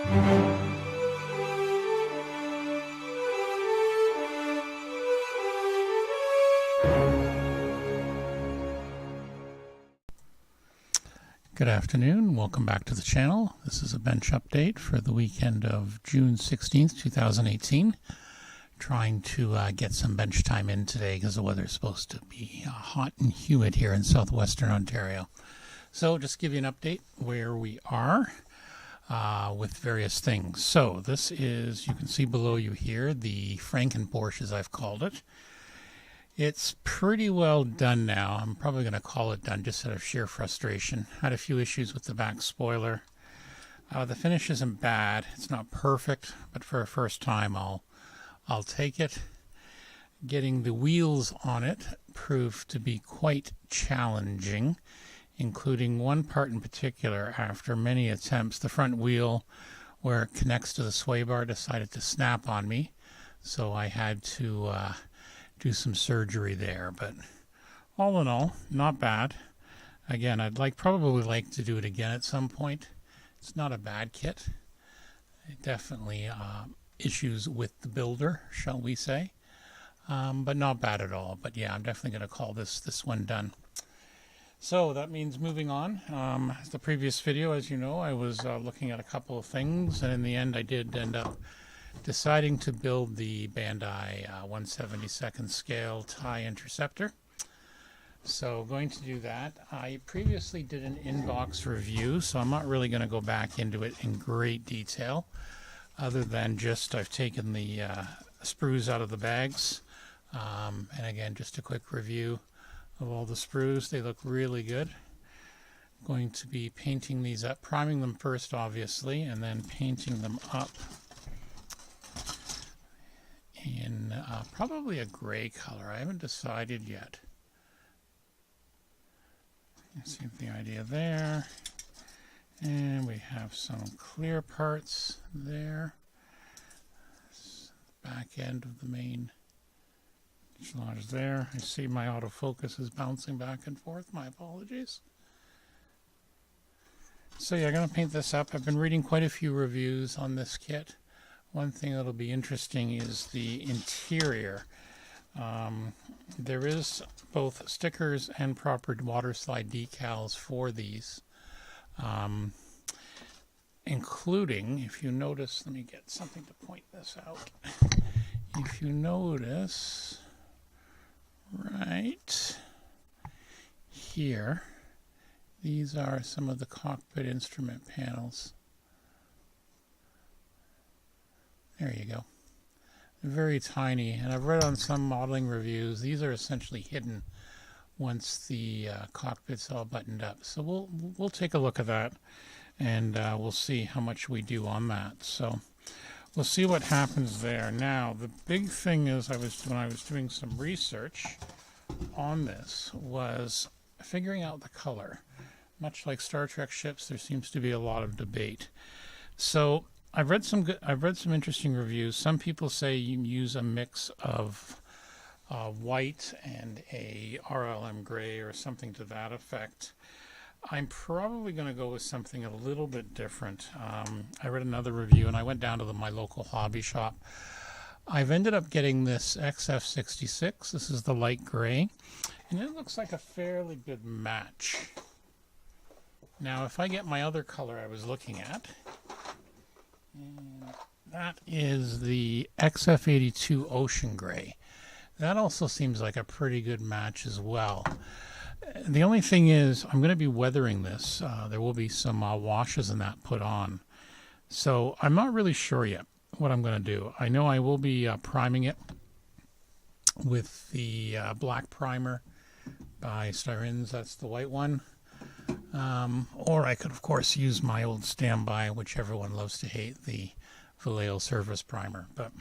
Good afternoon. Welcome back to the channel. This is a bench update for the weekend of June 16th, 2018. Trying to get some bench time in today because the weather is supposed to be hot and humid here in southwestern Ontario. So just give you an update where we are with various things. So this is, you can see below you here, the Franken Porsche, as I've called it. It's pretty well done now. I'm probably going to call it done just out of sheer frustration. Had a few issues with the back spoiler. The finish isn't bad. It's not perfect, but for a first time, I'll take it. Getting the wheels on it proved to be quite challenging, including one part in particular. After many attempts, the front wheel, where it connects to the sway bar, decided to snap on me. So I had to do some surgery there, but all in all, not bad. Again, I'd probably like to do it again at some point. It's not a bad kit. It definitely issues with the builder, shall we say, but not bad at all. But yeah, I'm definitely going to call this one done. So that means moving on. The previous video, as you know, I was looking at a couple of things, and in the end I did end up deciding to build the Bandai 1/72 scale tie interceptor. So going to do that. I previously did an inbox review, so I'm not really going to go back into it in great detail, other than just I've taken the sprues out of the bags. And again, just a quick review of all the sprues. They look really good. Going to be painting these up, priming them first obviously, and then painting them up in probably a gray color. I haven't decided yet. You see the idea there. And we have some clear parts there. Back end of the main fuselage there. I see my autofocus is bouncing back and forth. My apologies. So yeah, I'm going to paint this up. I've been reading quite a few reviews on this kit. One thing that'll be interesting is the interior. There is both stickers and proper water slide decals for these, including, if you notice, let me get something to point this out. If you notice, right here, these are some of the cockpit instrument panels. There you go. They're very tiny, and I've read on some modeling reviews, these are essentially hidden once the cockpit's all buttoned up. So we'll take a look at that, and we'll see how much we do on that. So we'll see what happens there. Now, the big thing is, when I was doing some research on this, was figuring out the color. Much like Star Trek ships, there seems to be a lot of debate. So I've read some interesting reviews. Some people say you use a mix of white and a RLM gray or something to that effect. I'm probably going to go with something a little bit different. I read another review, and I went down to my local hobby shop. I've ended up getting this XF66. This is the light gray, and it looks like a fairly good match. Now, if I get my other color I was looking at, and that is the XF82 Ocean Gray. That also seems like a pretty good match as well. The only thing is, I'm going to be weathering this. There will be some washes and that put on. So I'm not really sure yet what I'm going to do. I know I will be priming it with the black primer by Styrins. That's the white one. Or I could, of course, use my old standby, which everyone loves to hate, the Vallejo Surface Primer. But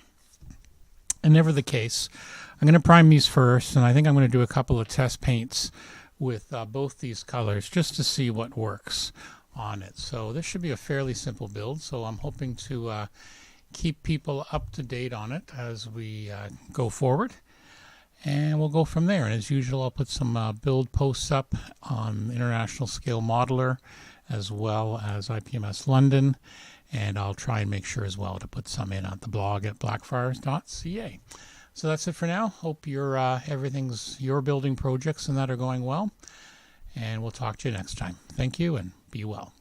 in never the case, I'm going to prime these first, and I think I'm going to do a couple of test paints with both these colors just to see what works on it. So this should be a fairly simple build, so I'm hoping to keep people up to date on it as we go forward. And we'll go from there. And as usual, I'll put some build posts up on International Scale Modeler as well as IPMS London. And I'll try and make sure as well to put some in on the blog at blackfriars.ca. So that's it for now. Hope your your building projects and that are going well. And we'll talk to you next time. Thank you and be well.